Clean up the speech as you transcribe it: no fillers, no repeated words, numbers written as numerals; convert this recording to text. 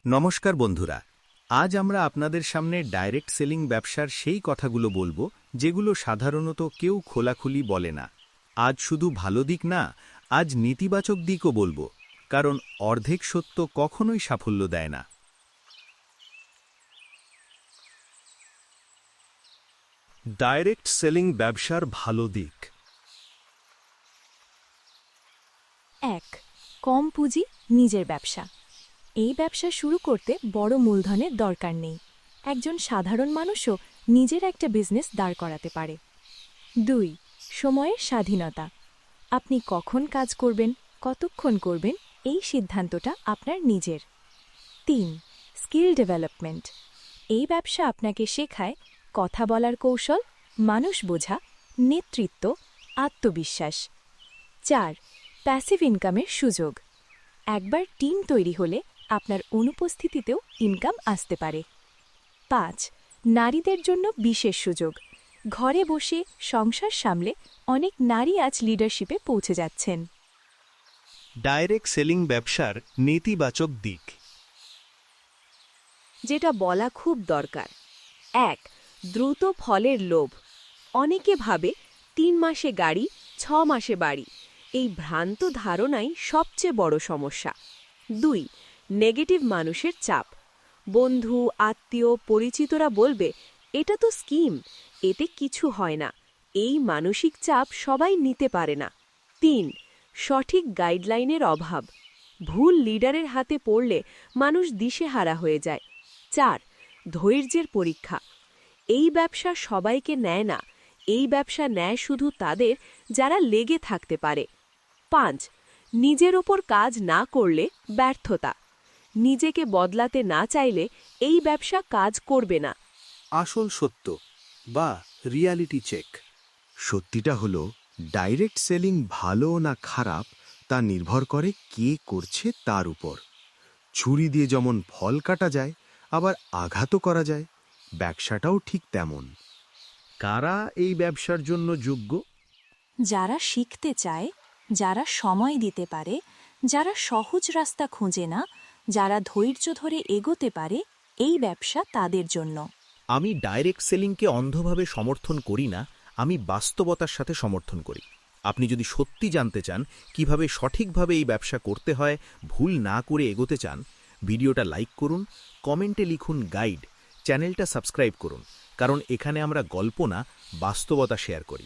নমস্কার বন্ধুরা, আজ আমরা আপনাদের সামনে ডাইরেক্ট সেলিং ব্যবসার সেই কথাগুলো বলবো যেগুলো সাধারণত কেউ খোলাখুলি বলে না। আজ শুধু ভালো দিক না, আজ নেতিবাচক দিকও বলবো, কারণ অর্ধেক সত্য কখনোই সাফল্য দেয় না। ডাইরেক্ট সেলিং ব্যবসার ভালো দিক। ১. কম পুঁজি, নিজের ব্যবসা। এই ব্যবসা শুরু করতে বড় মূলধনের দরকার নেই। একজন সাধারণ মানুষও নিজের একটা বিজনেস দাঁড় করাতে পারে। ২. সময়ের স্বাধীনতা। আপনি কখন কাজ করবেন, কতক্ষণ করবেন, এই সিদ্ধান্তটা আপনার নিজের। ৩. Skill development. এই ব্যবসা আপনাকে শেখায় কথা বলার কৌশল, মানুষ বোঝা, নেতৃত্ব, আত্মবিশ্বাস। ৪. প্যাসিভ ইনকামের সুযোগ। একবার টিম তৈরি হলে আপনার অনুপস্থিতিতেও ইনকাম আসতে পারে। ৫. নারীদের জন্য বিশেষ সুযোগ। ঘরে বসে সংসার সামলে অনেক নারী আজ লিডারশিপে পৌঁছে যাচ্ছেন। ডাইরেক্ট সেলিং ব্যবসার নেতিবাচক দিক। যেটা বলা খুব দরকার। ১. দ্রুত ফলের লোভ। অনেকে ভাবে ৩ মাসে গাড়ি, ৬ মাসে বাড়ি। এই ভ্রান্ত ধারণাই সবচেয়ে বড় সমস্যা। ২. নেগেটিভ মানুষের চাপ। বন্ধু, আত্মীয়, পরিচিতরা বলবে, এটা তো স্কিম, এতে কিছু হয় না। এই মানসিক চাপ সবাই নিতে পারে না। ৩. সঠিক গাইডলাইনের অভাব। ভুল লিডারের হাতে পড়লে মানুষ দিশেহারা হয়ে যায়। ৪. ধৈর্যের পরীক্ষা। এই ব্যবসা সবাইকে নেয় না, এই ব্যবসা নেয় শুধু তাদের যারা লেগে থাকতে পারে। ৫. নিজের ওপর কাজ না করলে ব্যর্থতা। নিজেকে বদলাতে না চাইলে এই ব্যবসা কাজ করবে না। আসল সত্য বা রিয়ালিটি চেক। সত্যিটা হলো ডাইরেক্ট সেলিং ভালো না খারাপ তা নির্ভর করে কে করছে তার উপর। ছুরি দিয়ে যেমন ফল কাটা যায়, আবার আঘাতও করা যায়, ব্যবসাটাও ঠিক তেমন। কারা এই ব্যবসার জন্য যোগ্য? যারা শিখতে চায়, যারা সময় দিতে পারে, যারা সহজ রাস্তা খুঁজে না, যারা ধৈর্য ধরে এগোতে পারে, এই ব্যবসা তাদের জন্য। আমি ডাইরেক্ট সেলিংকে অন্ধভাবে সমর্থন করি না, আমি বাস্তবতার সাথে সমর্থন করি। আপনি যদি সত্যি জানতে চান কিভাবে সঠিকভাবে এই ব্যবসা করতে হয়, ভুল না করে এগোতে চান, ভিডিওটা লাইক করুন, কমেন্টে লিখুন গাইড, চ্যানেলটা সাবস্ক্রাইব করুন, কারণ এখানে আমরা গল্প না, বাস্তবতা শেয়ার করি।